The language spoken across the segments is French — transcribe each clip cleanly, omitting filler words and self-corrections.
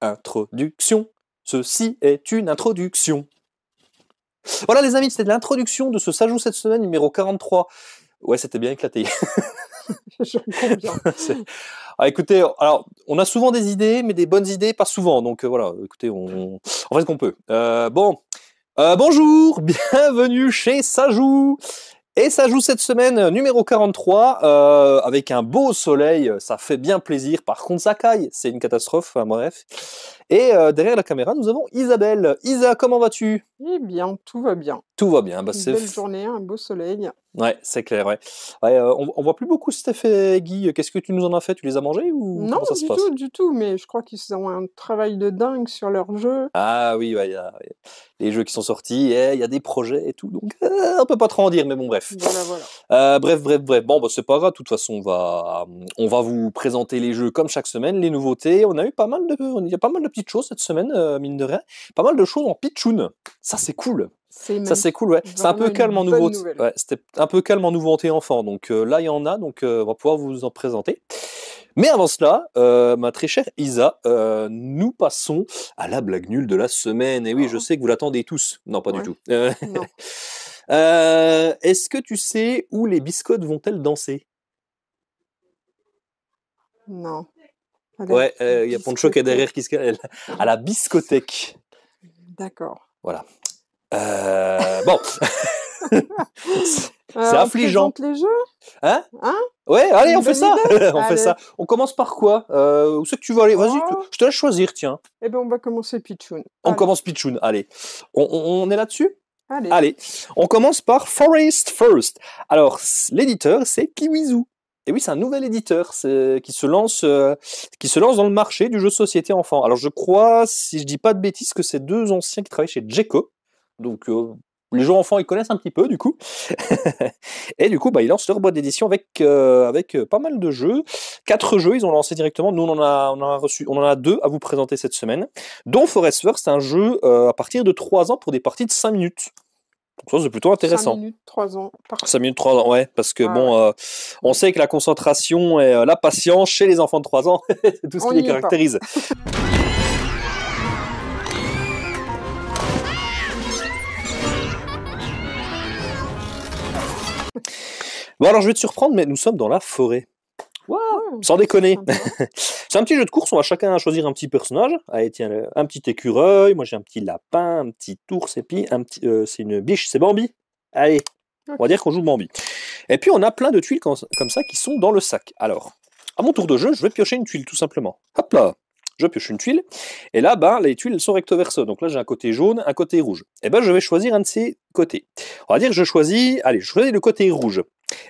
Introduction. Ceci est une introduction. Voilà les amis, c'était l'introduction de ce Ça joue cette semaine numéro 43. Ouais, c'était bien éclaté. Je conviens. Ah, écoutez, alors on a souvent des idées, mais des bonnes idées, pas souvent. Donc voilà, écoutez, on fait ce qu'on peut. Bonjour, bienvenue chez Ça joue. Et Ça joue cette semaine numéro 43 avec un beau soleil, ça fait bien plaisir. Par contre, ça caille, c'est une catastrophe. Enfin, bref. Et derrière la caméra, nous avons Isabelle. Isa, comment vas-tu? Eh bien, tout va bien. Tout va bien. Bah, Une belle journée, un beau soleil. Ouais, c'est clair. Ouais. On voit plus beaucoup Steph et Guy. Qu'est-ce que tu nous en as fait? Tu les as mangés ou Non, comment ça se passe? du tout, mais je crois qu'ils ont un travail de dingue sur leur jeu. Ah oui, ouais, il y a les jeux qui sont sortis, et il y a des projets et tout, donc on peut pas trop en dire, mais bon, bref. Voilà. Bref. Bon, bah, c'est pas grave, de toute façon, on va vous présenter les jeux comme chaque semaine, les nouveautés. Il y a pas mal de petites choses cette semaine, mine de rien. Pas mal de choses en pitchoun. Ça, c'est cool. Ça, c'est cool, ouais. C'est un peu calme en nouveauté. Ouais, c'était un peu calme en nouveauté enfant, donc là, il y en a, donc on va pouvoir vous en présenter. Mais avant cela, ma très chère Isa, nous passons à la blague nulle de la semaine. Et oui, je sais que vous l'attendez tous. Non, pas du tout. Non. Est-ce que tu sais où les biscottes vont-elles danser? Non. Ouais, il y a Poncho qui est derrière qui se à la biscothèque. D'accord. Voilà. Bon. C'est affligeant. On présente les jeux? Hein? Ouais, allez, on fait ça. Fait ça. On commence par quoi? Où c'est que tu vas aller? Vas-y, je te laisse choisir, tiens. Eh ben, on va commencer pitchoun. On commence pitchoun, allez. On est là-dessus? Allez. On commence par Forest First. Alors, l'éditeur, c'est Kiwizu. Et oui, c'est un nouvel éditeur qui se lance dans le marché du jeu de société enfant. Alors, je crois, si je dis pas de bêtises, que c'est deux anciens qui travaillent chez Djeco. Donc, les jeux enfants, ils connaissent un petit peu, du coup. Et du coup, ils lancent leur boîte d'édition avec pas mal de jeux. 4 jeux, ils ont lancé directement. Nous, on en a 2 à vous présenter cette semaine. Dont Forest First, c'est un jeu à partir de 3 ans pour des parties de 5 minutes. Donc ça, c'est plutôt intéressant. 5 minutes, 3 ans. Parfait. 5 minutes, 3 ans, ouais. Parce que on sait que la concentration et la patience chez les enfants de 3 ans, c'est tout ce qui les caractérise. Bon, alors je vais te surprendre, mais nous sommes dans la forêt. Wow, sans déconner. C'est un petit jeu de course, on va chacun choisir un petit personnage. Allez, tiens, un petit écureuil, moi j'ai un petit lapin, un petit ours, et puis c'est une biche, c'est Bambi. Allez, on va dire qu'on joue Bambi. Et puis on a plein de tuiles comme ça qui sont dans le sac. Alors, à mon tour de jeu, je vais piocher une tuile tout simplement. Hop là, je pioche une tuile, et là, les tuiles elles sont recto verso. Donc là, j'ai un côté jaune, un côté rouge. Et je vais choisir un de ces côtés. On va dire que je choisis le côté rouge.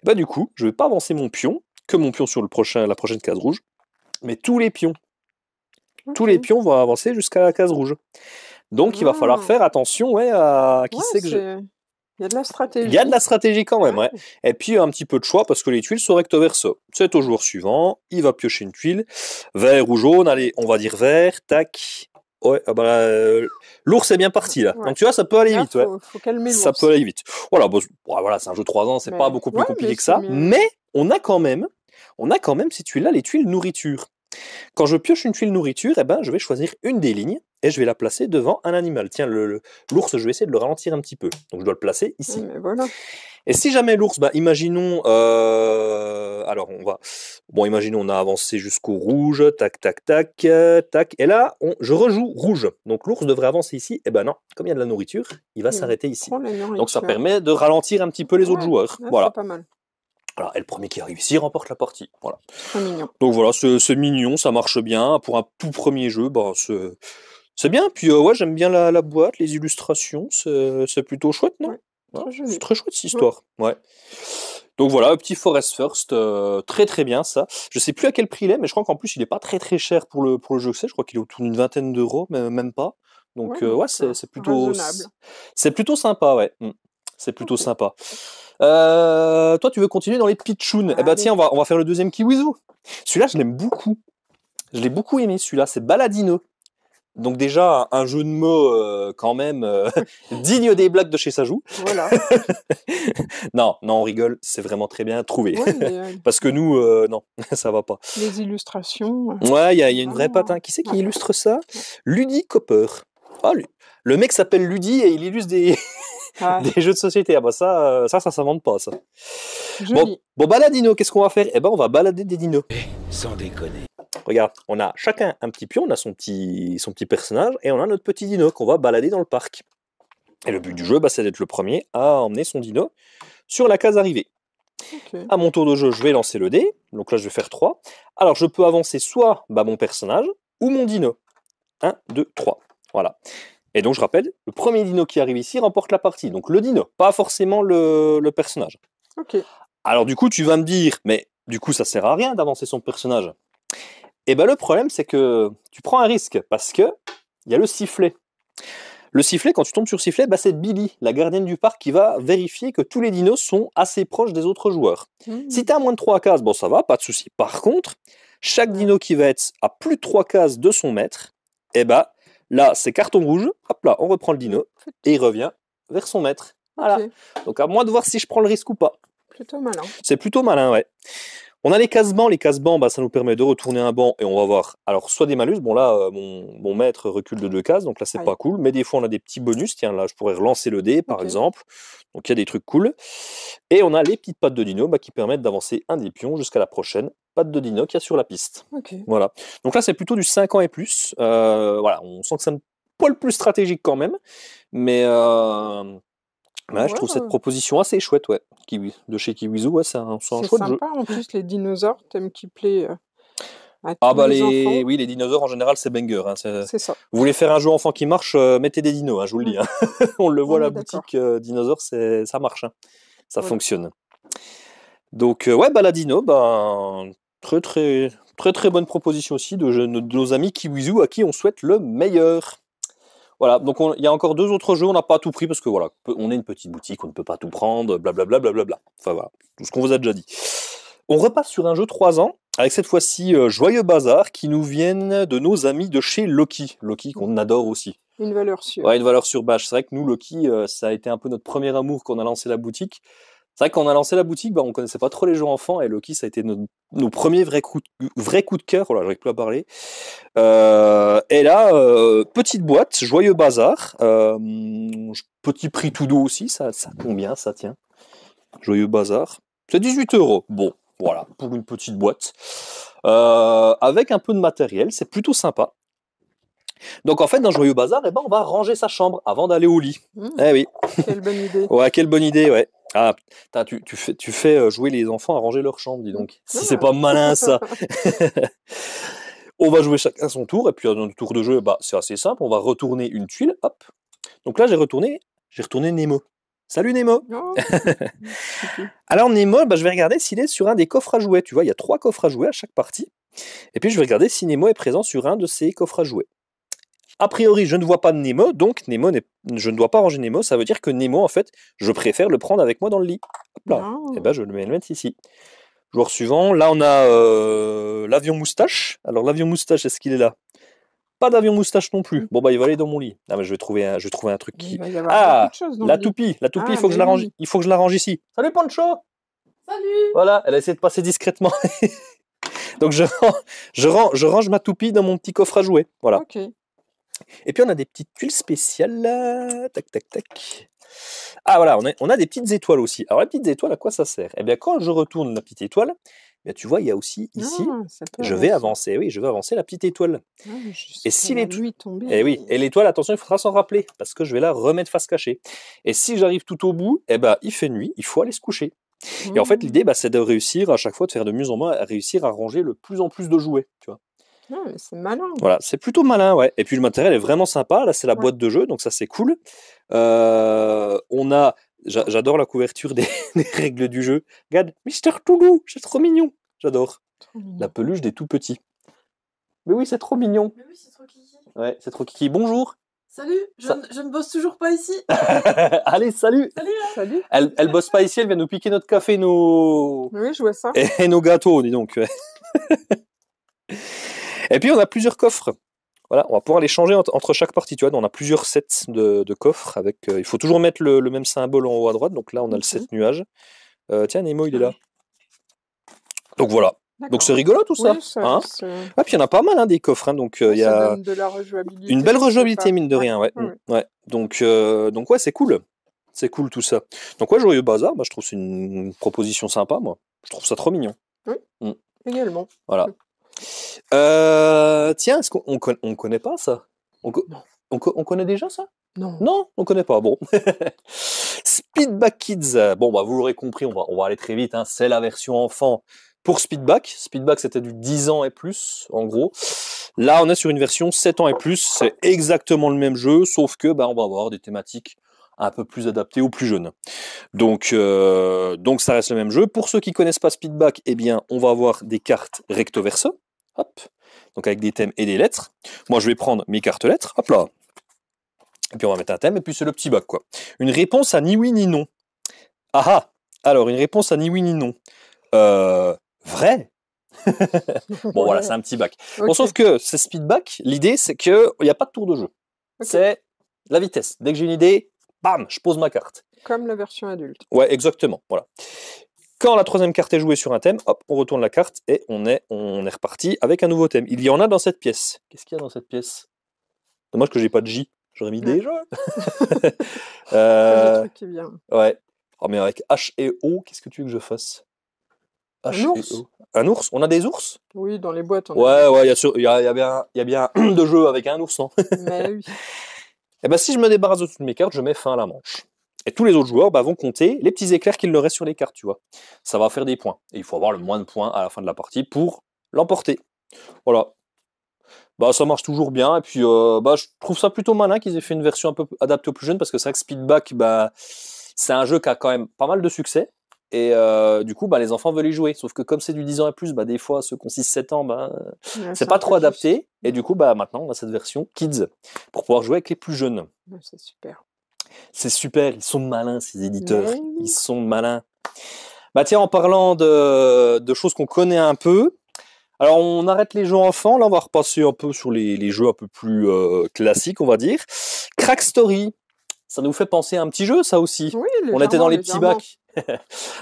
Et du coup, je vais pas avancer mon pion, que mon pion sur la prochaine case rouge, mais tous les pions. Tous les pions vont avancer jusqu'à la case rouge. Donc il va falloir faire attention à qui c'est que je... Il y a de la stratégie. Il y a de la stratégie quand même, ouais. Et puis un petit peu de choix parce que les tuiles sont recto verso. C'est au joueur suivant, il va piocher une tuile, vert ou jaune, allez, on va dire vert, tac. Ouais, l'ours est bien parti là. Ouais. Donc tu vois, ça peut aller vite. Faut calmer l'ours. Ça peut aller vite. Voilà, c'est un jeu de 3 ans, c'est pas beaucoup plus compliqué que ça. Mais on a quand même ces tuiles-là, les tuiles nourriture. Quand je pioche une tuile nourriture, je vais choisir une des lignes et je vais la placer devant un animal. Tiens, l'ours, je vais essayer de le ralentir un petit peu. Donc je dois le placer ici. Voilà. Et si jamais l'ours, imaginons, imaginons on a avancé jusqu'au rouge, tac, et là, je rejoue rouge. Donc l'ours devrait avancer ici, et non, comme il y a de la nourriture, il va s'arrêter ici. Donc ça permet de ralentir un petit peu les autres joueurs. Voilà. C'est pas mal. Alors, et le premier qui arrive ici remporte la partie. Voilà. Très mignon. Donc voilà, c'est mignon, ça marche bien. Pour un tout premier jeu, c'est bien. Puis j'aime bien la boîte, les illustrations, c'est plutôt chouette, non? C'est très chouette cette histoire. Ouais. Donc voilà, petit Forest First, très très bien ça. Je sais plus à quel prix il est, mais je crois qu'en plus il est pas très très cher pour le jeu que c'est. Je crois qu'il est autour d'une 20aine d'euros, mais même pas. Donc c'est plutôt raisonnable. C'est plutôt sympa, ouais. C'est plutôt sympa. Toi, tu veux continuer dans les pitchouns? Tiens, on va faire le deuxième Kiwizu. Celui-là, je l'aime beaucoup. Je l'ai beaucoup aimé, celui-là. C'est Baladino. Donc déjà, un jeu de mots quand même digne des blagues de chez Sajou. Voilà. Non, on rigole, c'est vraiment très bien trouvé. Ouais, mais, Parce que nous, non, ça va pas. les illustrations. Ouais, il y a une vraie vraiment, patte. Hein. Qui c'est qui ouais. illustre ça? Ludy Copper. Ah, le mec s'appelle Ludy et il illustre des, Ah, des jeux de société. Ah bah ça s'invente pas, ça. joli. Bon, baladino, qu'est-ce qu'on va faire? Eh ben, on va balader des dinos. Sans déconner. Regarde, on a chacun un petit pion, on a son petit personnage, et on a notre petit dino qu'on va balader dans le parc. Et le but du jeu, c'est d'être le premier à emmener son dino sur la case arrivée. Ok. À mon tour de jeu, je vais lancer le dé. Donc là, je vais faire 3. Alors, je peux avancer soit mon personnage ou mon dino. 1, 2, 3. Voilà. Et donc, je rappelle, le premier dino qui arrive ici remporte la partie. Donc, le dino, pas forcément le personnage. Ok. Alors, du coup, tu vas me dire, mais du coup, ça sert à rien d'avancer son personnage. Et ben, le problème, c'est que tu prends un risque parce que il y a le sifflet. Le sifflet, quand tu tombes sur sifflet, c'est Billy, la gardienne du parc, qui va vérifier que tous les dinos sont assez proches des autres joueurs. Si tu as moins de 3 cases, ça va, pas de souci. Par contre, chaque dino qui va être à plus de 3 cases de son maître, là, c'est carton rouge. Hop là, on reprend le dino et il revient vers son maître. Voilà. Ok. Donc à moi de voir si je prends le risque ou pas. Plutôt malin. C'est plutôt malin, ouais. On a les cases-bancs. Les cases-bancs, ça nous permet de retourner un banc et on va voir. Alors, soit des malus. Bon, là, mon maître recule de 2 cases, donc là, c'est pas cool. Mais des fois, on a des petits bonus. Tiens, là, je pourrais relancer le dé, par exemple. Donc, il y a des trucs cool. Et on a les petites pattes de dino qui permettent d'avancer un des pions jusqu'à la prochaine patte de dino qu'il y a sur la piste. Ok. Voilà. Donc là, c'est plutôt du 5 ans et plus. Voilà, on sent que c'est un poil plus stratégique quand même. Mais je trouve cette proposition assez chouette, ouais. De chez Kiwizu, ouais, c'est un chouette jeu. C'est sympa, en plus, les dinosaures, thème qui plaît à tous les enfants. Oui, les dinosaures, en général, c'est banger. Hein, c'est ça. Vous voulez faire un jeu enfant qui marche, mettez des dinos, hein, je vous le dis. Hein. On le voit à la boutique dinosaures, ça marche. Hein. Ça fonctionne. Donc, la dino, très, très, très, très bonne proposition aussi de nos amis Kiwizu, à qui on souhaite le meilleur. Voilà, donc il y a encore 2 autres jeux, on n'a pas tout pris parce que voilà, on est une petite boutique, on ne peut pas tout prendre, blablabla, blablabla. Enfin voilà, tout ce qu'on vous a déjà dit. On repasse sur un jeu 3 ans, avec cette fois-ci Joyeux Bazar, qui nous viennent de nos amis de chez Loki. Loki qu'on adore aussi. Une valeur sûre. Ouais, une valeur sûre. C'est vrai que nous, Loki, ça a été un peu notre premier amour quand on a lancé la boutique. C'est vrai que quand on a lancé la boutique, on connaissait pas trop les jeux enfants, et Loki, ça a été nos premiers vrais coups de cœur. Voilà, j'arrive plus à parler. Et là, petite boîte, Joyeux Bazar. Petit prix tout doux aussi, ça combien ça tient? Joyeux Bazar. C'est 18 €. Bon, voilà, pour une petite boîte. Avec un peu de matériel, c'est plutôt sympa. Donc en fait, dans Joyeux Bazar, on va ranger sa chambre avant d'aller au lit. Eh oui. Quelle bonne idée. Ouais, quelle bonne idée, ouais. Ah, tu fais jouer les enfants à ranger leur chambre, dis donc. Si c'est pas malin, ça. On va jouer chacun son tour, et puis dans le tour de jeu, c'est assez simple. On va retourner une tuile, hop. Donc là, j'ai retourné Nemo. Salut Nemo. Oh. Alors Nemo, je vais regarder s'il est sur un des coffres à jouer. Tu vois, il y a 3 coffres à jouer à chaque partie. Et puis je vais regarder si Nemo est présent sur un de ces coffres à jouer. A priori, je ne vois pas de Nemo, donc je ne dois pas ranger Nemo. Ça veut dire que Nemo, en fait, je préfère le prendre avec moi dans le lit. Hop là. Et je vais le mettre ici. Joueur suivant. Là, on a l'avion moustache. Alors, l'avion moustache, est-ce qu'il est là? Pas d'avion moustache non plus. Bon, il va aller dans mon lit. Ah, mais je vais trouver un truc qui... La toupie. La toupie, il faut que je la range. Il faut que je la range ici. Salut, Pancho. Salut. Voilà, elle a essayé de passer discrètement. Donc, je range ma toupie dans mon petit coffre à jouer. Voilà. Ok. Et puis on a des petites tuiles spéciales là. Tac, tac, tac. Ah voilà, on a des petites étoiles aussi. Alors les petites étoiles, à quoi ça sert? Eh bien quand je retourne la petite étoile, tu vois, il y a aussi ici, je vais avancer la petite étoile. Et si l'étoile tombe. Et oui, et l'étoile, attention, il faudra s'en rappeler, parce que je vais la remettre face cachée. Et si j'arrive tout au bout, il fait nuit, il faut aller se coucher. Et en fait, l'idée, c'est de réussir à chaque fois, de faire de mieux en moins, à réussir à ranger le plus en plus de jouets, tu vois. Mais c'est malin. Voilà, c'est plutôt malin, ouais. Et puis le matériel est vraiment sympa. Là, c'est la boîte de jeu, donc ça, c'est cool. J'adore la couverture des règles du jeu. Regarde, Mister Toulou, c'est trop mignon. J'adore. La peluche des tout petits. Mais oui, c'est trop mignon. Mais oui, c'est trop kiki. Ouais, c'est trop kiki. Bonjour. Salut, je ne bosse toujours pas ici. Allez, salut. Salut. Elle bosse pas ici, elle vient nous piquer notre café, Oui, je vois ça. Et nos gâteaux, dis donc. Et puis on a plusieurs coffres. Voilà, on va pouvoir les changer entre chaque partie. Tu vois, on a plusieurs sets de coffres avec. Il faut toujours mettre le même symbole en haut à droite. Donc là, on a le set nuage. Tiens, Nemo, il est là. Donc voilà. Donc c'est rigolo tout ça. Oui, hein puis il y en a pas mal des coffres. Donc il y ça a donne de la rejouabilité. une belle rejouabilité, mine de Ouais. rien. Ouais. Ouais. Ouais. Donc ouais, c'est cool. C'est cool tout ça. Donc ouais, Joyeux Bazar, je trouve que c'est une proposition sympa, moi. Je trouve ça trop mignon. Oui, également. Voilà. Tiens, est-ce qu'on connaît pas ça? On connaît déjà ça? Non. Non, on connaît pas. Bon. Speedback Kids. Bon, vous l'aurez compris, on va aller très vite. C'est la version enfant pour Speedback. Speedback, c'était du 10 ans et plus, en gros. Là, on est sur une version 7 ans et plus. C'est exactement le même jeu, sauf que on va avoir des thématiques un peu plus adaptées aux plus jeunes. Donc ça reste le même jeu. Pour ceux qui connaissent pas Speedback, eh bien, on va avoir des cartes recto verso. Hop. Donc avec des thèmes et des lettres. Moi, je vais prendre mes cartes lettres. Hop là. Et puis on va mettre un thème, et puis c'est le petit bac, quoi. Une réponse à ni oui ni non. Ah. Alors, une réponse à ni oui ni non. Vrai. Bon, voilà, c'est un petit bac. Okay. Bon, sauf que c'est Speedback, l'idée, c'est qu'il n'y a pas de tour de jeu. Okay. C'est la vitesse. Dès que j'ai une idée, bam, je pose ma carte. Comme la version adulte. Ouais, exactement. Voilà. Quand la troisième carte est jouée sur un thème, hop, on retourne la carte et on est reparti avec un nouveau thème. Il y en a dans cette pièce. Qu'est-ce qu'il y a dans cette pièce? Dommage que j'ai pas de J. J'aurais mis des jeux. Le truc qui vient. Ouais. Oh, mais avec H et O, qu'est-ce que tu veux que je fasse? H un ours. Et O. Un ours? On a des ours? Oui, dans les boîtes. Ouais, il y a bien de jeux avec un ours, non? Mais oui. Et si je me débarrasse de toutes mes cartes, je mets fin à la manche. Et tous les autres joueurs vont compter les petits éclairs qu'il leur reste sur les cartes, tu vois. Ça va faire des points. Et il faut avoir le moins de points à la fin de la partie pour l'emporter. Voilà. Ça marche toujours bien. Et puis, je trouve ça plutôt malin qu'ils aient fait une version un peu adaptée aux plus jeunes, parce que c'est vrai que Speedback, c'est un jeu qui a quand même pas mal de succès. Et du coup, les enfants veulent y jouer. Sauf que comme c'est du 10 ans et plus, des fois, ceux qui ont 6-7 ans, c'est pas trop adapté. Et du coup, maintenant, on a cette version Kids pour pouvoir jouer avec les plus jeunes. C'est super. C'est super, ils sont malins, ces éditeurs. Oui. Ils sont malins. Tiens, en parlant de choses qu'on connaît un peu, alors on arrête les jeux enfants, là on va repasser un peu sur les jeux un peu plus classiques, on va dire. Crack Story, ça nous fait penser à un petit jeu, ça aussi. Oui, on était dans les petits bacs.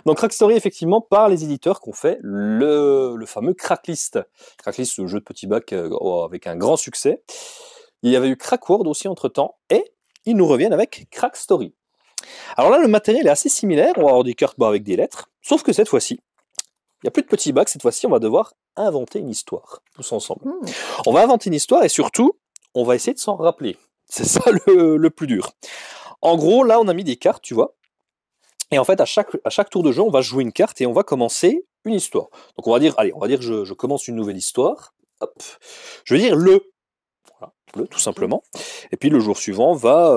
Donc Crack Story, effectivement, par les éditeurs qui ont fait le fameux Cracklist. Cracklist, ce jeu de petits bacs avec un grand succès. Il y avait eu Crackworld aussi entre-temps, et ils nous reviennent avec Crack Story. Alors là, le matériel est assez similaire. On va avoir des cartes avec des lettres. Sauf que cette fois-ci, il n'y a plus de petits bacs. Cette fois-ci, on va devoir inventer une histoire, tous ensemble. On va inventer une histoire et surtout, on va essayer de s'en rappeler. C'est ça le plus dur. En gros, là, on a mis des cartes, tu vois. Et en fait, à chaque tour de jeu, on va jouer une carte et on va commencer une histoire. Donc on va dire, je commence une nouvelle histoire. Hop. Je vais dire le. Voilà, le, tout simplement. Et puis le jour suivant va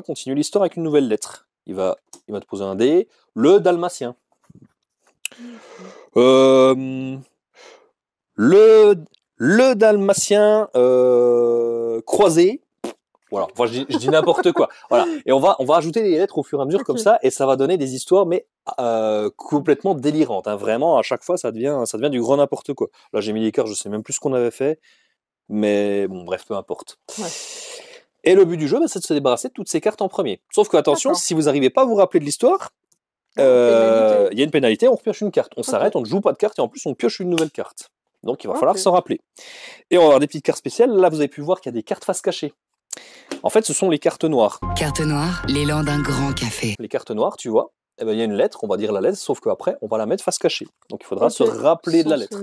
continuer l'histoire avec une nouvelle lettre. Il va te poser un dé. Le dalmatien. Le dalmatien croisé. Voilà, enfin, je dis n'importe quoi. Voilà. Et on va ajouter des lettres au fur et à mesure comme ça, et ça va donner des histoires, mais complètement délirantes. Vraiment, à chaque fois, ça devient du grand n'importe quoi. Là, j'ai mis les cartes, je sais même plus ce qu'on avait fait, mais bon, bref, peu importe. Ouais. Et le but du jeu, c'est de se débarrasser de toutes ces cartes en premier. Sauf que attention, si vous n'arrivez pas à vous rappeler de l'histoire, il y a une pénalité, on repioche une carte. On s'arrête, on ne joue pas de carte, et en plus, on pioche une nouvelle carte. Donc, il va falloir s'en rappeler. Et on va avoir des petites cartes spéciales. Là, vous avez pu voir qu'il y a des cartes face cachée. En fait, ce sont les cartes noires. Carte noire, l'élan d'un grand café. Les cartes noires, tu vois, il y a une lettre, on va dire la lettre, sauf qu'après, on va la mettre face cachée. Donc, il faudra se rappeler de la lettre.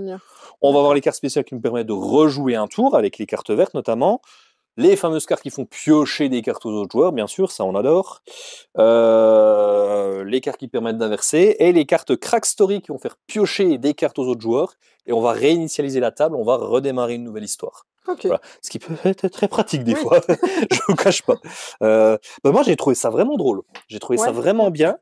On va avoir les cartes spéciales qui nous permettent de rejouer un tour, avec les cartes vertes notamment. Les fameuses cartes qui font piocher des cartes aux autres joueurs, bien sûr, ça on adore. Les cartes qui permettent d'inverser. Et les cartes Crack Story qui vont faire piocher des cartes aux autres joueurs. Et on va réinitialiser la table, on va redémarrer une nouvelle histoire. Voilà. Ce qui peut être très pratique des fois, je ne vous cache pas. Moi j'ai trouvé ça vraiment drôle, j'ai trouvé ça vraiment bien.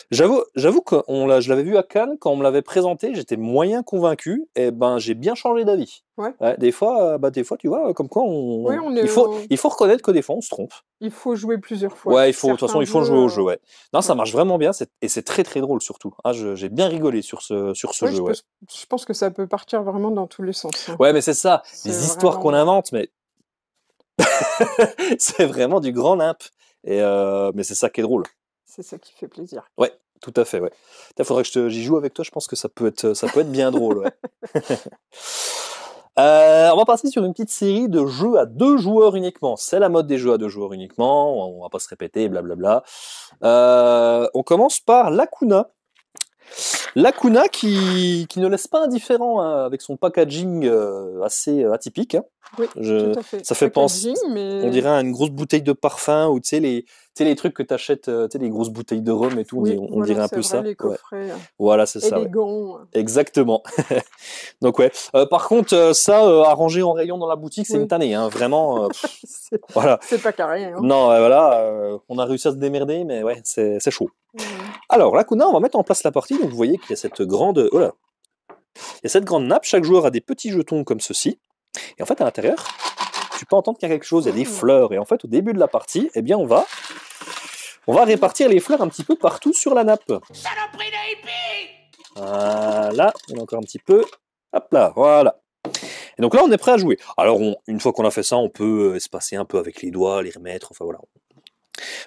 J'avoue que je l'avais vu à Cannes, quand on me l'avait présenté, j'étais moyen convaincu, et ben j'ai bien changé d'avis. Ouais. Des fois, tu vois, comme quoi Oui, il faut reconnaître que des fois on se trompe. il faut jouer plusieurs fois. Ouais, de toute façon, il faut jouer au jeu, ouais. Non, ça ouais. marche vraiment bien, et c'est très très drôle surtout. Ah, j'ai bien rigolé sur ce Ouais, jeu, ouais. je pense que ça peut partir vraiment dans tous les sens. Hein. Ouais, mais c'est ça, C'est les histoires qu'on invente, mais c'est vraiment du grand nimp. Mais c'est ça qui est drôle. C'est ça qui fait plaisir. Ouais, tout à fait, ouais. Il faudrait que j'y joue avec toi, je pense que ça peut être bien drôle, ouais. On va passer sur une petite série de jeux à 2 joueurs uniquement. C'est la mode des jeux à 2 joueurs uniquement, on va pas se répéter, blablabla. On commence par Lacuna. Lacuna qui ne laisse pas indifférent, hein, avec son packaging assez atypique. Hein. Oui, tout à fait. Ça fait penser, mais... on dirait à une grosse bouteille de parfum, ou tu sais les trucs que t'achètes, tu sais les grosses bouteilles de rhum et tout, oui, on dirait un peu vrai, ça. Les coffrets, voilà, c'est ça. Élégant. Ouais. Exactement. Donc ouais. Par contre, ça, à ranger en rayon dans la boutique, c'est une tannée, hein. Vraiment. Voilà. C'est pas carré. Hein. Non, voilà. On a réussi à se démerder, mais ouais, c'est chaud. Alors, Lacuna, on va mettre en place la partie. Donc vous voyez qu'il y a cette grande, il y a cette grande nappe. Chaque joueur a des petits jetons comme ceci. Et en fait, à l'intérieur, tu peux entendre qu'il y a quelque chose. Il y a des fleurs. Et en fait, au début de la partie, eh bien, on va répartir les fleurs un petit peu partout sur la nappe. Saloperie de hippie! Voilà, on a encore un petit peu. Hop là, voilà. Et donc là, on est prêt à jouer. Alors, une fois qu'on a fait ça, on peut espacer un peu avec les doigts, les remettre, enfin voilà.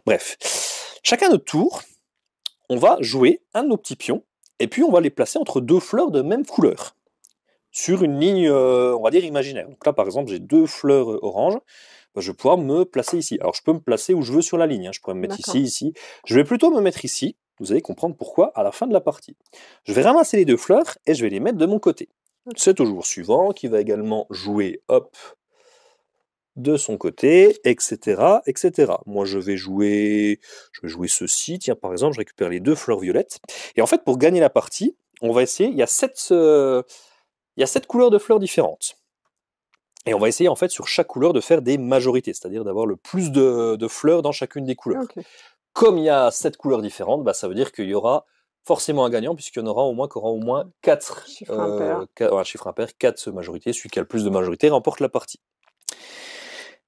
Bref, chacun notre tour, on va jouer un de nos petits pions, et puis on va les placer entre 2 fleurs de même couleur, sur une ligne, on va dire, imaginaire. Donc là, par exemple, j'ai 2 fleurs oranges, ben, je vais pouvoir me placer ici. Alors, je peux me placer où je veux sur la ligne, hein. Je pourrais me mettre ici. Je vais plutôt me mettre ici, vous allez comprendre pourquoi à la fin de la partie. Je vais ramasser les 2 fleurs, et je vais les mettre de mon côté. C'est au joueur suivant, qui va également jouer, hop, de son côté, etc., etc. Moi, je vais jouer ceci. Tiens, par exemple, je récupère les 2 fleurs violettes. Et en fait, pour gagner la partie, on va essayer, il y a 7 couleurs de fleurs différentes. Et on va essayer, en fait, sur chaque couleur, de faire des majorités, c'est-à-dire d'avoir le plus de fleurs dans chacune des couleurs. Okay. Comme il y a 7 couleurs différentes, bah, ça veut dire qu'il y aura forcément un gagnant, puisqu'il y en aura au moins 4 chiffres impairs. Chiffre impair, 4 majorités. Celui qui a le plus de majorités remporte la partie.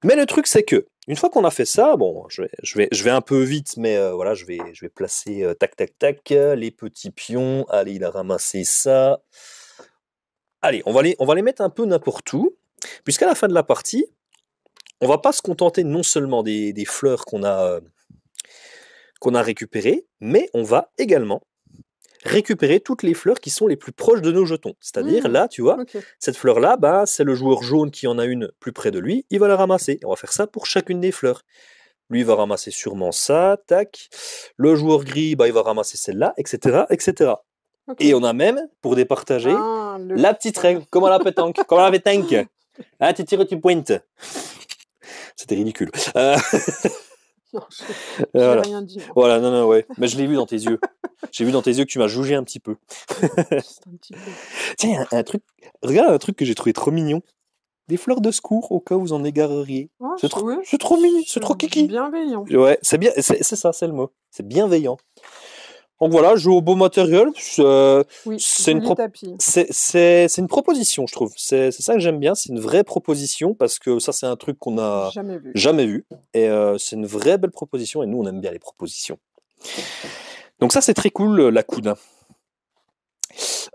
Mais le truc, c'est que, une fois qu'on a fait ça, bon, je vais un peu vite, mais voilà, je vais placer tac, tac, tac, les petits pions. Allez, il a ramassé ça. Allez, on va les mettre un peu n'importe où, puisqu'à la fin de la partie, on va pas se contenter non seulement des fleurs qu'on a récupérées, mais on va également récupérer toutes les fleurs qui sont les plus proches de nos jetons. C'est-à-dire, là, tu vois, cette fleur-là, bah, c'est le joueur jaune qui en a une plus près de lui, il va la ramasser. On va faire ça pour chacune des fleurs. Lui, il va ramasser sûrement ça, tac. Le joueur gris, bah, il va ramasser celle-là, etc., etc. Et on a même, pour départager, la petite règle, comme à la pétanque. Comme à la pétanque. Hein, tu tires et tu pointes. C'était ridicule. Non, j'ai rien dit. Moi. Voilà, non, ouais. Mais je l'ai vu dans tes yeux. J'ai vu dans tes yeux que tu m'as jaugé un petit peu. Juste un petit peu. Tiens, un truc. Regarde un truc que j'ai trouvé trop mignon. Des fleurs de secours au cas où vous en égareriez. Oh, c'est trop mignon, c'est trop kiki. Bienveillant. Ouais, c'est bien, c'est ça, c'est le mot. C'est bienveillant. Donc voilà, jeu au beau matériel. Oui, c'est une proposition, je trouve. C'est ça que j'aime bien. C'est une vraie proposition parce que ça, c'est un truc qu'on n'a jamais vu. Et c'est une vraie belle proposition. Et nous, on aime bien les propositions. Donc ça, c'est très cool, Lacuna.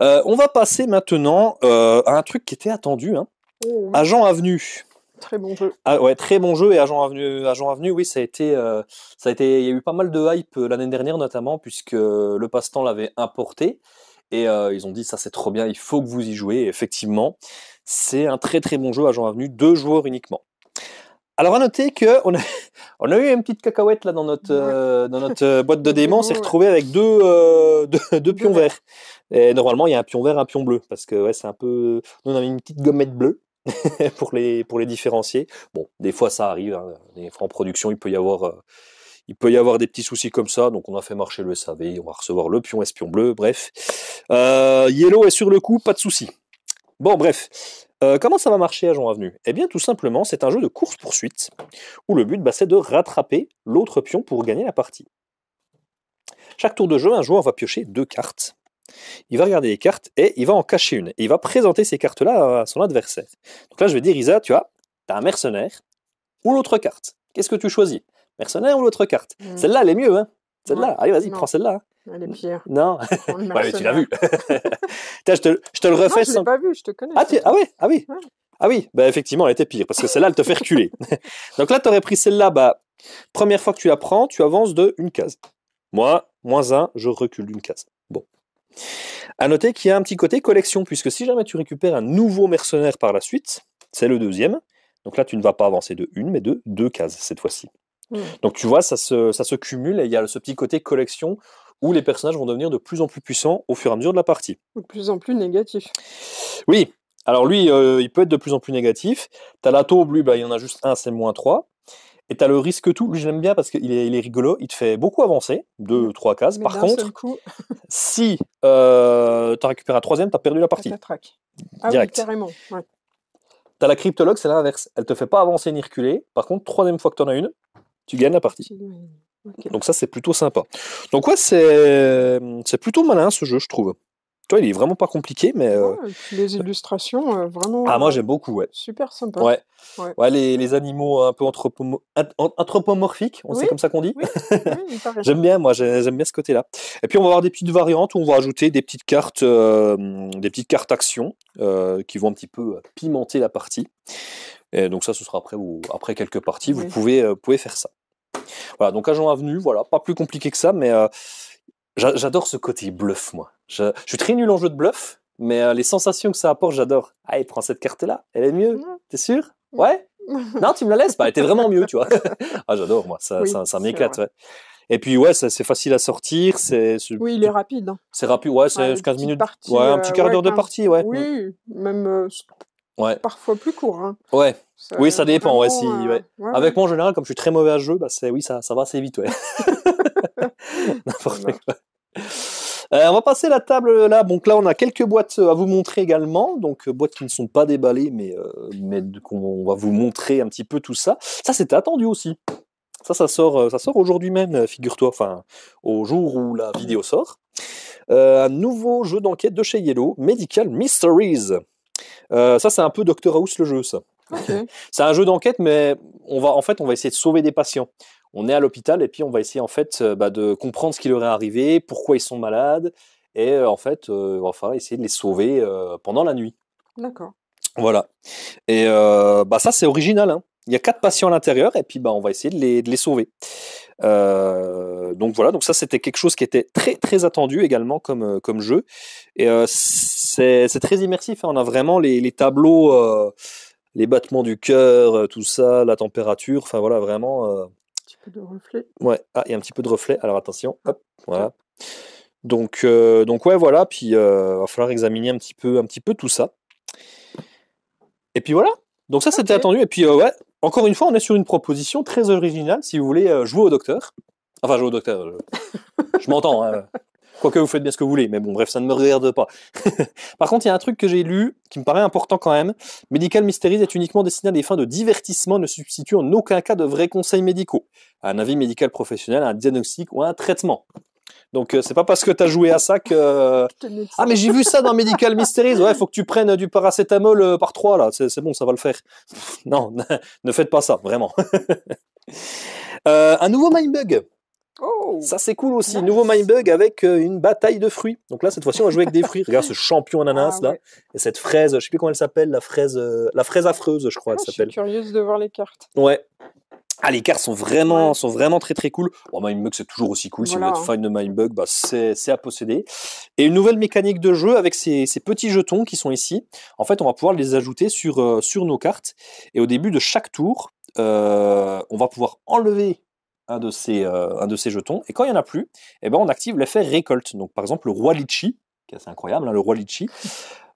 On va passer maintenant à un truc qui était attendu. Hein. Oh, oui. Agent Avenue. Très bon jeu. Ah ouais, très bon jeu. Et Agent Avenue, oui, ça a été, il y a eu pas mal de hype l'année dernière notamment, puisque le passe-temps l'avait importé. Et ils ont dit, ça c'est trop bien, il faut que vous y jouez. Et effectivement, c'est un très très bon jeu, Agent Avenue, 2 joueurs uniquement. Alors à noter qu'on a eu une petite cacahuète là dans notre boîte de démons, on s'est retrouvé avec deux pions verts. Et normalement, il y a un pion vert, un pion bleu, parce que ouais, c'est un peu. Nous on avait une petite gommette bleue. pour les différencier. Bon, des fois ça arrive, hein. Des fois en production il peut y avoir des petits soucis comme ça, donc on a fait marcher le SAV, on va recevoir le pion espion bleu, bref. Yellow est sur le coup, pas de souci. Bon, bref. Comment ça va marcher Agent Avenue ? Eh bien tout simplement, c'est un jeu de course-poursuite, où le but c'est de rattraper l'autre pion pour gagner la partie. Chaque tour de jeu, un joueur va piocher 2 cartes. Il va regarder les cartes et il va en cacher une. Et il va présenter ces cartes-là à son adversaire. Donc là, je vais dire, Isa, tu as un mercenaire ou l'autre carte. Qu'est-ce que tu choisis? Mercenaire ou l'autre carte? Celle-là, elle est mieux, hein? Celle-là, allez, vas-y, prends celle-là. Elle est pire. Non, ouais, mais tu l'as vu. Tiens, je te le refais. Je l'ai pas vu, je te connais. Ah oui. Ah oui, bah effectivement, elle était pire, parce que celle-là, elle te fait reculer. Donc là, tu aurais pris celle-là, bah, première fois que tu la prends, tu avances de une case. Moi, -1, je recule d'une case. Bon. À noter qu'il y a un petit côté collection, puisque si jamais tu récupères un nouveau mercenaire par la suite, c'est le deuxième. Donc là, tu ne vas pas avancer de une, mais de 2 cases cette fois-ci. Donc tu vois, ça se cumule et il y a ce petit côté collection où les personnages vont devenir de plus en plus puissants au fur et à mesure de la partie. De plus en plus négatif. Oui, alors lui, il peut être de plus en plus négatif. T'as la taube, lui, bah, il y en a juste un, c'est -3. Et t'as le risque tout, lui je l'aime bien parce qu'il est rigolo, il te fait beaucoup avancer, 2-3 cases. Mais Par contre, si t'as récupéré un troisième, t'as perdu la partie. Ah direct. Oui, carrément. Ouais. T'as la cryptologue, c'est l'inverse. Elle te fait pas avancer ni reculer. Par contre, troisième fois que t'en as une, tu gagnes la partie. Okay. Donc ça, c'est plutôt sympa. Donc ouais, c'est plutôt malin ce jeu, je trouve. Toi, il est vraiment pas compliqué, mais... et puis les illustrations, vraiment... Ah, moi, j'aime beaucoup, ouais. Super sympa. Ouais, les animaux un peu anthropomorphiques, c'est comme ça qu'on dit. Oui, il paraît. J'aime bien, moi, j'aime bien ce côté-là. Et puis, on va avoir des petites variantes où on va ajouter des petites cartes actions qui vont un petit peu pimenter la partie. Et donc ça, ce sera après quelques parties, vous pouvez faire ça. Voilà, donc Agent Avenue, voilà, pas plus compliqué que ça, mais j'adore ce côté bluff, moi. Je suis très nul en jeu de bluff, mais les sensations que ça apporte, j'adore. Allez, prends cette carte-là, elle est mieux, t'es sûr? Ouais? Non, tu me la laisses? Bah, elle était vraiment mieux, tu vois. Ah, j'adore, moi, ça m'éclate, ouais. Et puis, ouais, c'est facile à sortir, Oui, il est rapide. Hein. C'est rapide, ouais, c'est 15 minutes. Parties, ouais, un petit quart d'heure de partie, ouais. Oui, même parfois plus court. Hein. Ouais. Oui, ça dépend, ouais. Avec moi, en général, comme je suis très mauvais à ce jeu, bah, ça va assez vite, ouais. N'importe quoi. On va passer la table là. Donc là, on a quelques boîtes à vous montrer également. Donc boîtes qui ne sont pas déballées, mais qu'on va vous montrer un petit peu tout ça. Ça, c'était attendu aussi. Ça sort aujourd'hui même, figure-toi. Enfin, au jour où la vidéo sort. Un nouveau jeu d'enquête de chez Yellow, Medical Mysteries. Ça, c'est un peu Dr House le jeu, ça. Okay. C'est un jeu d'enquête, mais on va essayer de sauver des patients. On est à l'hôpital et puis on va essayer en fait de comprendre ce qui leur est arrivé, pourquoi ils sont malades, et en fait, il va falloir essayer de les sauver pendant la nuit. D'accord. Voilà. Et ça, c'est original. Hein. Il y a 4 patients à l'intérieur et puis on va essayer de les sauver. Donc voilà, donc ça c'était quelque chose qui était très très attendu également comme jeu. Et c'est très immersif. Hein. On a vraiment les tableaux. Les battements du cœur, tout ça, la température, enfin voilà, vraiment... Un petit peu de reflet. Ouais, il y a un petit peu de reflet, alors attention, hop, voilà. Donc ouais, voilà, puis va falloir examiner un petit peu tout ça. Et puis voilà, donc ça c'était attendu, et puis ouais, encore une fois, on est sur une proposition très originale, si vous voulez jouer au docteur. Enfin, jouer au docteur, je m'entends, hein. Quoique vous faites bien ce que vous voulez, mais bon, bref, ça ne me regarde pas. Par contre, il y a un truc que j'ai lu, qui me paraît important quand même. Medical Mysteries est uniquement destiné à des fins de divertissement, ne substitue en aucun cas de vrais conseils médicaux. Un avis médical professionnel, un diagnostic ou un traitement. Donc, c'est pas parce que t'as joué à ça que... Ah, mais j'ai vu ça dans Medical Mysteries. Ouais, faut que tu prennes du paracétamol par 3, là. C'est bon, ça va le faire. Non, ne faites pas ça, vraiment. Un nouveau Mindbug. Oh, ça c'est cool aussi, nouveau Mindbug avec une bataille de fruits. Donc là cette fois-ci on va jouer avec des fruits. Regarde ce champion ananas là, et cette fraise, je sais plus comment elle s'appelle, la fraise affreuse je crois elle s'appelle. Je suis curieuse de voir les cartes. Ouais. Ah les cartes sont vraiment très très cool. Bon, Mindbug c'est toujours aussi cool, si vous êtes fan de Mindbug, c'est à posséder. Et une nouvelle mécanique de jeu avec ces petits jetons qui sont ici. En fait on va pouvoir les ajouter sur nos cartes, et au début de chaque tour, on va pouvoir enlever un de ces jetons, et quand il n'y en a plus, on active l'effet récolte. Donc par exemple le roi Litchi, qui est assez incroyable, hein, le roi Litchi,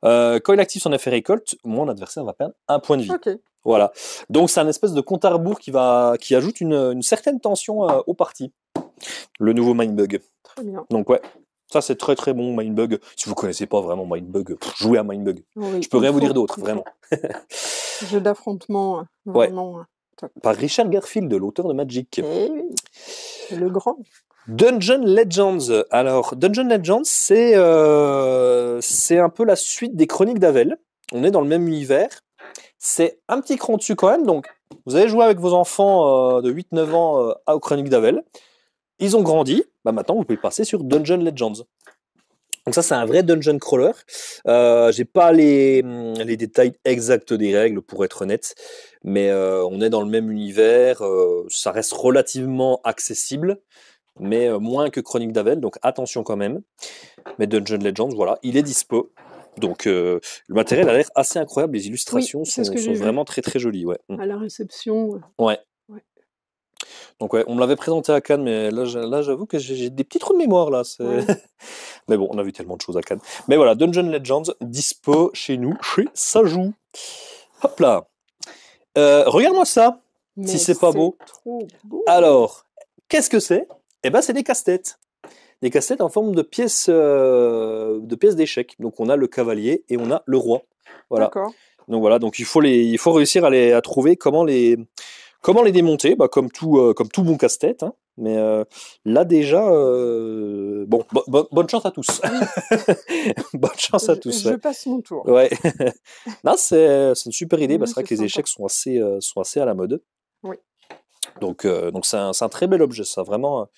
quand il active son effet récolte, mon adversaire va perdre 1 point de vie. Okay. Voilà. Donc c'est un espèce de compte à rebours qui ajoute une certaine tension aux parties. Le nouveau Mindbug. Très bien. Donc ouais, ça c'est très très bon Mindbug. Si vous connaissez pas vraiment Mindbug, jouez à Mindbug. Oui, je peux rien vous dire d'autre, vraiment. Jeu d'affrontement, vraiment. Ouais. Par Richard Garfield, l'auteur de Magic. Eh oui, le grand. Dungeon Legends. Alors, Dungeon Legends, c'est un peu la suite des Chroniques d'Avel. On est dans le même univers. C'est un petit cran dessus quand même. Donc, vous avez joué avec vos enfants de 8-9 ans aux Chroniques d'Avel. Ils ont grandi. Bah, maintenant, vous pouvez passer sur Dungeon Legends. Donc ça, c'est un vrai dungeon crawler. J'ai pas les détails exacts des règles, pour être honnête. Mais on est dans le même univers. Ça reste relativement accessible. Mais moins que Chronique d'Avel, donc attention quand même. Mais Dungeon Legends, voilà, il est dispo. Donc le matériel a l'air assez incroyable, les illustrations sont vraiment très très jolies. Ouais. À la réception. Ouais. Donc ouais, on me l'avait présenté à Cannes, mais là j'avoue que j'ai des petits trous de mémoire là. Ouais. Mais bon, on a vu tellement de choses à Cannes. Mais voilà, Dungeon Legends, dispo chez nous, chez Sajou. Hop là. Regarde-moi ça, mais si c'est pas beau. Trop beau. Alors, qu'est-ce que c'est ? Eh ben, c'est des casse-têtes. Des casse-têtes en forme de pièces d'échecs. Donc, on a le cavalier et on a le roi. Voilà. D'accord. Donc, voilà. Donc, il faut réussir à trouver comment les démonter. Bah, comme tout bon casse-tête. Hein. Mais là, déjà, bon, bonne chance à tous. Bonne chance à tous. Je passe mon tour. Ouais. Non, c'est une super idée. Bah, c'est vrai que les échecs sont assez à la mode. Oui. Donc c'est un très bel objet, ça, vraiment.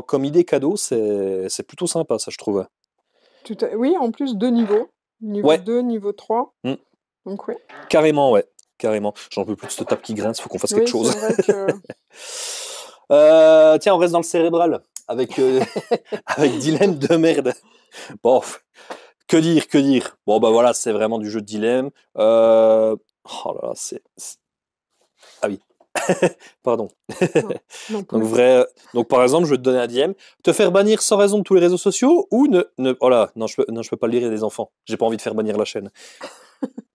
Comme idée cadeau, c'est plutôt sympa, ça, je trouve. Oui, en plus, 2 niveaux. Niveau 2, niveau 3. Donc, oui. Carrément, ouais. Carrément. J'en peux plus de cette table qui grince, faut qu'on fasse quelque chose. Vrai que... tiens, on reste dans le cérébral, avec dilemme de merde. Bon, que dire. Bon, bah voilà, c'est vraiment du jeu de dilemme. Oh là là, Ah oui. Pardon. Non, donc par exemple, je vais te donner un dilemme. Te faire bannir sans raison de tous les réseaux sociaux ou oh là, non, je peux pas le lire, il y a des enfants. J'ai pas envie de faire bannir la chaîne.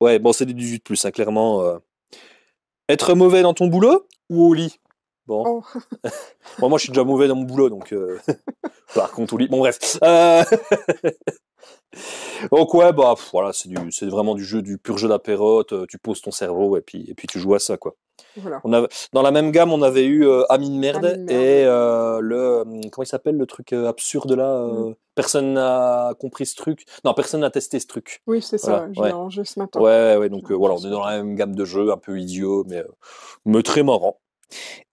Ouais, bon, c'est des 18+, hein, clairement. Être mauvais dans ton boulot ou au lit ? Bon. Oh. Bon, moi, je suis déjà mauvais dans mon boulot, donc... Par contre, au lit... Bon, bref. Donc ouais, bah voilà, c'est vraiment du pur jeu d'apérote. Tu poses ton cerveau et puis tu joues à ça, quoi. Voilà. Dans la même gamme, on avait eu Ami de merde et comment il s'appelle le truc absurde là personne n'a compris ce truc. Non, personne n'a testé ce truc. Oui, c'est ça. J'ai rangé ce matin. Ouais. Donc voilà, on est dans la même gamme de jeux, un peu idiot, mais très marrant.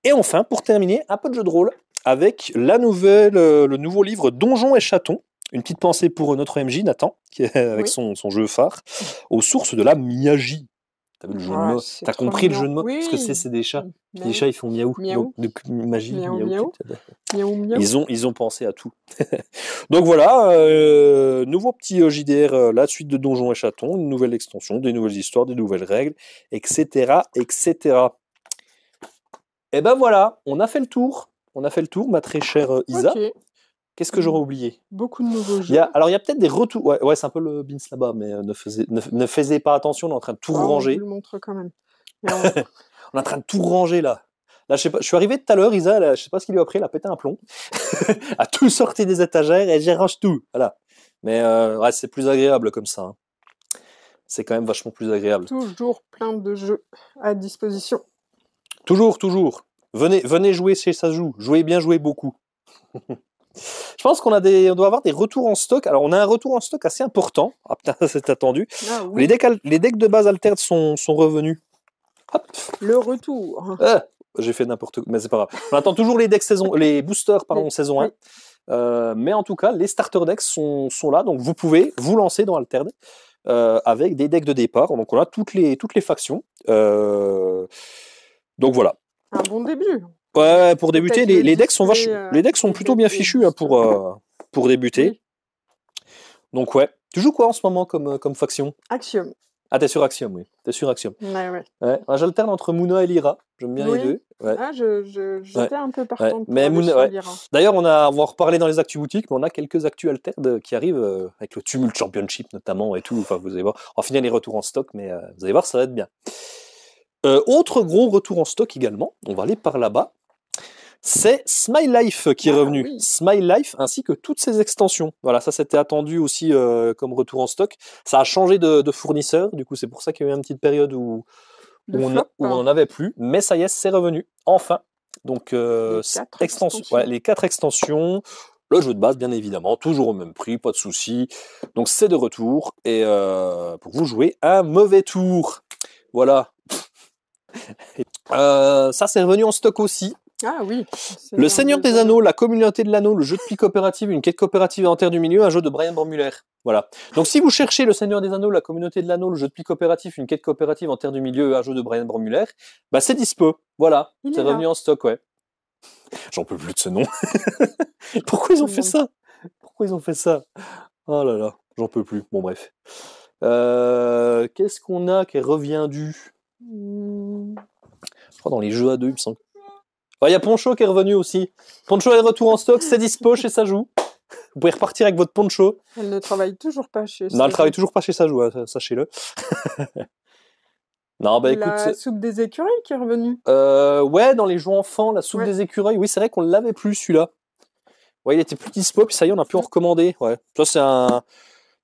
Et enfin, pour terminer, un peu de jeu de rôle avec le nouveau livre Donjons et Chatons. Une petite pensée pour notre MJ, Nathan, avec son jeu phare, aux sources de la magie. T'as vu le jeu de mots ? T'as compris le jeu de mots ? Parce que c'est des chats. Les chats, ils font miaou. Donc, magie, miaou. Ils ont pensé à tout. Donc voilà, nouveau petit JDR, la suite de Donjons et Chatons, une nouvelle extension, des nouvelles histoires, des nouvelles règles, etc. Et ben voilà, on a fait le tour, ma très chère Isa. Okay. Qu'est-ce que j'aurais oublié ? Beaucoup de nouveaux jeux. Alors, il y a peut-être des retours. Ouais, c'est un peu le Beans là-bas, mais ne faisez pas attention, on est en train de tout ranger. Je vous le montre quand même. On est en train de tout ranger, là. Là, je sais pas, je suis arrivé tout à l'heure, Isa, là, je sais pas ce qu'il lui a pris, elle a pété un plomb. A tout sorti des étagères et j'arrange tout. Voilà. Mais ouais, c'est plus agréable comme ça. Hein. C'est quand même vachement plus agréable. Toujours plein de jeux à disposition. Toujours. Venez jouer chez Sajou. Jouez bien, jouez beaucoup. Je pense qu'on doit avoir des retours en stock. Alors, on a un retour en stock assez important. Ah putain, c'est attendu. Ah, oui. Les decks de base Altered sont revenus. Hop. Le retour. J'ai fait n'importe quoi, mais c'est pas grave. On attend toujours les decks les boosters saison 1. Oui. Mais en tout cas, les starter decks sont là, donc vous pouvez vous lancer dans Altered avec des decks de départ. Donc on a toutes les factions. Donc voilà. Un bon début. Ouais, pour débuter, les decks sont plutôt bien fichus pour débuter. Oui. Donc ouais. Tu joues quoi en ce moment comme faction ? Axiom. Ah, t'es sur Axiom, oui. T'es sur Axiom. Ouais. J'alterne entre Muna et Lyra. J'aime bien les deux. Ouais. Ah, j'étais un peu partante pour Lyra. D'ailleurs, on va en reparler dans les actus boutiques, mais on a quelques actus altered qui arrivent avec le Tumult Championship notamment et tout. Enfin, vous allez voir. On va finir les retours en stock, mais vous allez voir, ça va être bien. Autre gros retour en stock également, on va aller par là-bas. C'est Smile Life qui est revenu. Oui. Smile Life ainsi que toutes ses extensions. Voilà, ça c'était attendu aussi comme retour en stock. Ça a changé de fournisseur, du coup c'est pour ça qu'il y a eu une petite période où on n'en avait plus. Mais ça y est, c'est revenu. Enfin, Donc, Les 4 extensions. Ouais, les 4 extensions. Le jeu de base, bien évidemment, toujours au même prix, pas de souci. Donc, c'est de retour. Et pour vous jouer un mauvais tour. Voilà. Ça, c'est revenu en stock aussi. Ah oui. Le Seigneur des Anneaux, la Communauté de l'Anneau, le jeu de pli coopérative, une quête coopérative en Terre du Milieu, un jeu de Brian Brommuller. Voilà. Donc si vous cherchez le Seigneur des Anneaux, la Communauté de l'Anneau, le jeu de pli coopératif, une quête coopérative en Terre du Milieu, un jeu de Brian Brommuller, bah c'est dispo. Voilà. C'est revenu en stock, ouais. J'en peux plus de ce nom. Pourquoi ils ont fait ça? Pourquoi ils ont fait ça? Oh là là, j'en peux plus. Bon bref. Qu'est-ce qu'on a qui revient du? Je crois dans les jeux à deux, il me semble. Il y a Poncho qui est revenu aussi. Poncho est de retour en stock, c'est dispo chez Sajou. Vous pouvez repartir avec votre Poncho. Elle ne travaille toujours pas chez Sajou. Non, elle travaille toujours pas chez Sajou, hein, sachez-le. Non, bah écoute. La soupe des écureuils qui est revenue. Ouais, dans les jeux enfants, la soupe des écureuils. Oui, c'est vrai qu'on l'avait plus celui-là. Ouais, il était plus dispo, puis ça y est, on a pu en recommander. Ouais. Ça, c'est un.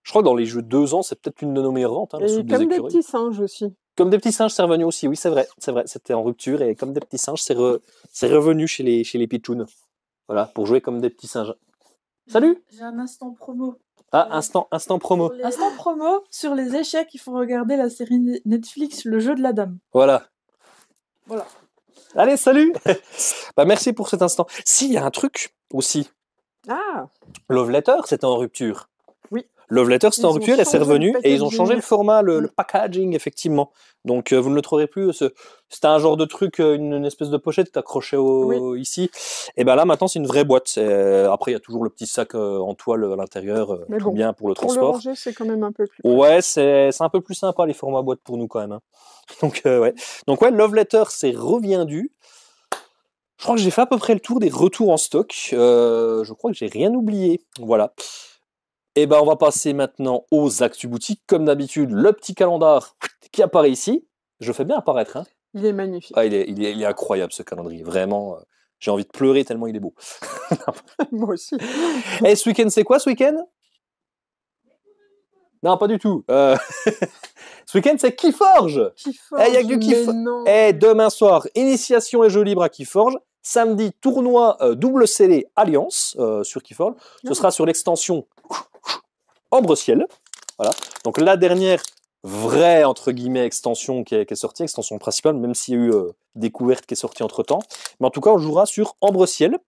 Je crois que dans les jeux de 2 ans, c'est peut-être une de nos meilleures ventes, hein, la soupe des écureuils. Comme des petits singes aussi. Comme des petits singes, c'est revenu aussi. Oui, c'est vrai. C'était en rupture et comme des petits singes, c'est revenu chez les pitchouns. Voilà, pour jouer comme des petits singes. Salut. J'ai un instant promo. Ah, instant promo. Instant promo sur les échecs, il faut regarder la série Netflix Le Jeu de la Dame. Voilà. Voilà. Allez, salut. Bah merci pour cet instant. Si, il y a un truc aussi. Ah. Love Letter, c'était en rupture. Oui. Love Letter, c'était en rupture, et c'est revenu, et ils ont changé le format, le packaging, effectivement. Donc, vous ne le trouverez plus. C'était un genre de truc, une espèce de pochette accrochée ici. Et ben là, maintenant, c'est une vraie boîte. Après, il y a toujours le petit sac en toile à l'intérieur, tout bien pour le transport. Pour le ranger, c'est quand même un peu plus. Ouais, c'est un peu plus sympa, les formats boîte pour nous, quand même. Hein. Donc, ouais. Donc, ouais, Love Letter, c'est reviendu. Je crois que j'ai fait à peu près le tour des retours en stock. Je crois que j'ai rien oublié. Voilà. Et ben on va passer maintenant aux actus boutiques. Comme d'habitude, le petit calendrier qui apparaît ici. Je fais bien apparaître. Hein. Il est magnifique. Ah, il est incroyable ce calendrier. Vraiment, j'ai envie de pleurer tellement il est beau. Moi aussi. Et ce week-end, c'est quoi ce week-end? Non, pas du tout. Ce week-end, c'est Keyforge. Keyforge. Il y a que du Keyforge. Et demain soir, initiation et jeux libres à Keyforge. Samedi, tournoi double scellé Alliance sur Keyforge. Ce sera sur l'extension Ambre Ciel. Voilà. Donc la dernière vraie, entre guillemets, extension qui est sortie, extension principale, même s'il y a eu découverte qui est sortie entre-temps. Mais en tout cas, on jouera sur Ambre Ciel.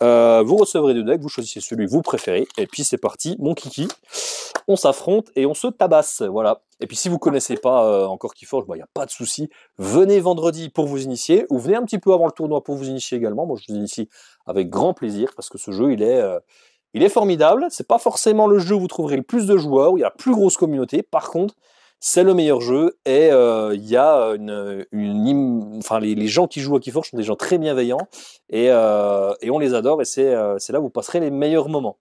Vous recevrez 2 decks, vous choisissez celui que vous préférez. Et puis c'est parti, mon kiki. On s'affronte et on se tabasse. Voilà. Et puis si vous connaissez pas encore Keyforge, il n'y a pas de souci. Venez vendredi pour vous initier, ou venez un petit peu avant le tournoi pour vous initier également. Moi, je vous initie avec grand plaisir, parce que ce jeu, il est formidable. C'est pas forcément le jeu où vous trouverez le plus de joueurs, où il y a la plus grosse communauté. Par contre, c'est le meilleur jeu, et il y a les gens qui jouent à Keyforge sont des gens très bienveillants, et on les adore, et c'est là où vous passerez les meilleurs moments.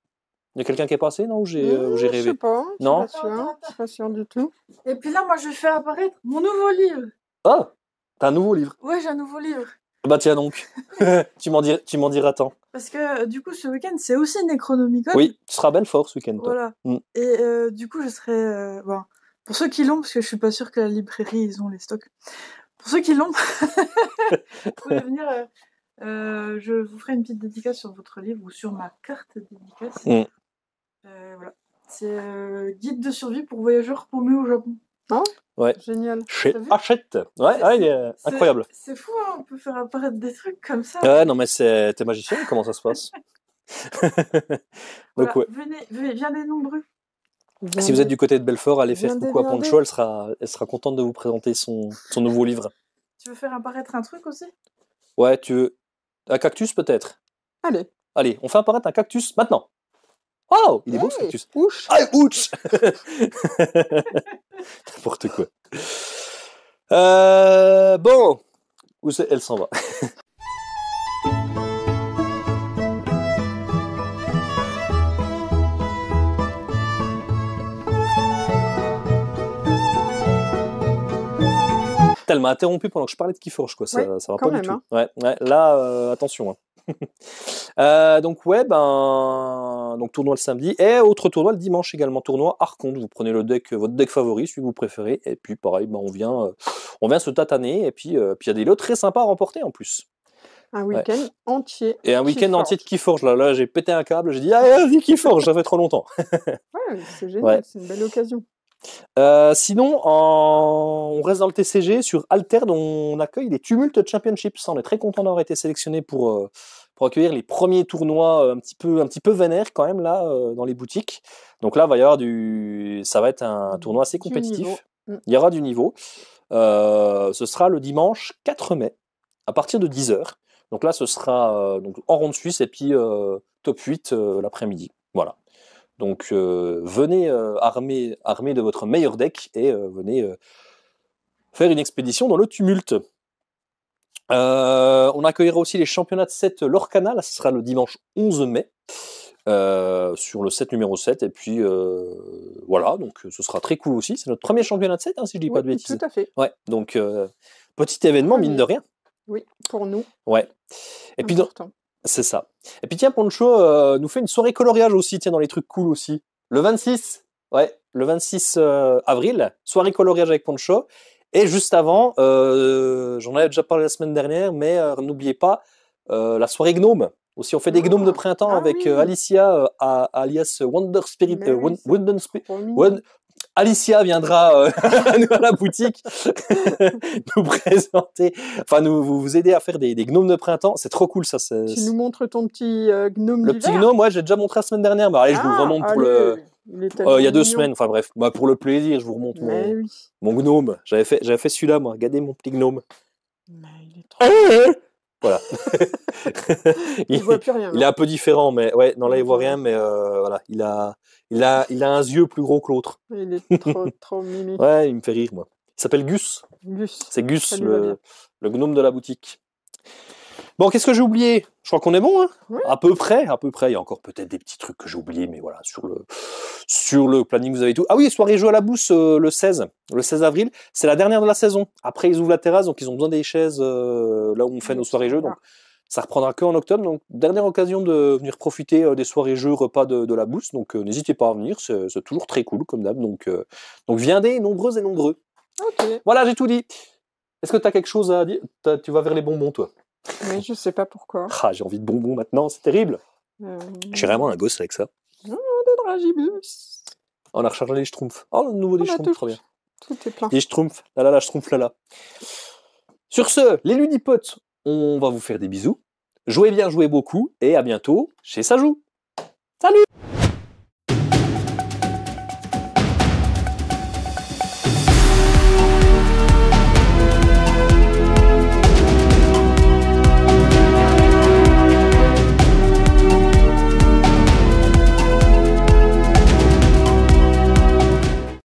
Il y a quelqu'un qui est passé, non? Ou j'ai rêvé? Je sais pas. Non. Je suis pas sûre du tout. Et puis là, moi, je vais faire apparaître mon nouveau livre. Ah, t'as un nouveau livre? Ouais, j'ai un nouveau livre. Bah tiens donc, tu m'en diras tant. Parce que du coup, ce week-end, c'est aussi Necronomicon. Oui, tu seras à Belfort ce week-end. Voilà. Et du coup, je serai... bon, pour ceux qui l'ont, parce que je suis pas sûre que la librairie, ils ont les stocks. Pour ceux qui l'ont, vous pouvez venir... je vous ferai une petite dédicace sur votre livre ou sur ma carte dédicace. Voilà. C'est guide de survie pour voyageurs paumés au Japon. Ah, ouais. Génial. Chez Hachette. Ouais, il est incroyable. C'est fou, hein, on peut faire apparaître des trucs comme ça. Ouais, non, mais t'es magicien, comment ça se passe? Donc, voilà. Venez nombreux. Si vous êtes du côté de Belfort, allez faire coucou à Poncho, elle sera contente de vous présenter son nouveau livre. Tu veux faire apparaître un truc aussi? Ouais, tu veux un cactus peut-être? Allez, on fait apparaître un cactus maintenant. Oh, il est beau ce cactus. Ouch. Ah, ouch. N'importe quoi. Bon, où c'est? Elle s'en va. Elle m'a interrompu pendant que je parlais de Keyforge, quoi. Ça va pas du tout. Hein. Ouais, là, attention. Hein. Donc donc tournoi le samedi et autre tournoi le dimanche également, tournoi Archonte. Vous prenez votre deck favori, celui que vous préférez, et puis pareil, on vient se tataner, et puis il y a des lots très sympas à remporter en plus. Un week-end entier. Et un week-end entier de Keyforge. Là j'ai pété un câble, j'ai dit vas-y Keyforge, ça fait trop longtemps. Ouais, c'est génial, c'est une belle occasion. Sinon, on reste dans le TCG. Sur Altered, on accueille les Tumult Championships. On est très content d'avoir été sélectionné pour accueillir les premiers tournois un petit peu vénères quand même là dans les boutiques. Donc là, ça va être un tournoi assez compétitif. Il y aura du niveau. Ce sera le dimanche 4 mai à partir de 10h. Donc là, ce sera donc en ronde suisse et puis top 8 l'après-midi. Voilà. Donc venez armé de votre meilleur deck et venez faire une expédition dans le tumulte. On accueillera aussi les championnats de 7 Lorcana, là ce sera le dimanche 11 mai sur le set numéro 7 et puis voilà, donc ce sera très cool aussi. C'est notre premier championnat de 7 si je dis pas de bêtises. Tout à fait. Ouais, donc petit événement mine de rien. Oui, pour nous. Ouais. Et puis c'est ça. Et puis tiens, Poncho nous fait une soirée coloriage aussi, tiens, dans les trucs cool aussi. Le 26 avril, soirée coloriage avec Poncho. Et juste avant, j'en avais déjà parlé la semaine dernière, mais n'oubliez pas la soirée gnome. Aussi, on fait des gnomes de printemps avec Alicia, alias Wonder Spirit. Alicia viendra à la boutique nous présenter, enfin vous aider à faire des gnomes de printemps. C'est trop cool ça. Tu nous montres ton petit gnome Le d'hiver. petit gnome, ouais, j'ai déjà montré la semaine dernière. Mais allez, je vous le remonte pour il y a 2 semaines. Enfin bref, pour le plaisir, je vous remonte mon gnome. J'avais fait celui-là, moi. Regardez mon petit gnome. Mais il est trop... Voilà. Il voit plus rien. Il est un peu différent, mais ouais, non là il voit rien, mais voilà, il a un yeux plus gros que l'autre. Il est trop mimi. Ouais, il me fait rire moi. Il s'appelle Gus. C'est Gus, le gnome de la boutique. Bon, qu'est-ce que j'ai oublié? Je crois qu'on est bon, hein? Oui. À peu près. Il y a encore peut-être des petits trucs que j'ai oubliés, mais voilà, sur le planning, vous avez tout. Ah oui, soirée jeu à la Bousse le 16 avril. C'est la dernière de la saison. Après, ils ouvrent la terrasse, donc ils ont besoin des chaises là où on fait nos soirées jeux. Donc, ça reprendra que en octobre. Donc, dernière occasion de venir profiter des soirées jeux, repas de la Bousse. Donc, n'hésitez pas à venir. C'est toujours très cool, comme d'hab. Donc, viendez nombreuses et nombreux. Ok. Voilà, j'ai tout dit. Est-ce que tu as quelque chose à dire? Tu vas vers les bonbons, toi? Mais je sais pas pourquoi. Ah, j'ai envie de bonbons maintenant, c'est terrible. Je suis vraiment un gosse avec ça. Oh, des dragibus. On a rechargé les schtroumpfs. Oh, le nouveau des schtroumpfs, trop bien. Tout est plein. Les schtroumpfs, là, schtroumpf, là. Sur ce, les ludipotes, on va vous faire des bisous. Jouez bien, jouez beaucoup, et à bientôt chez Ça Joue. Salut!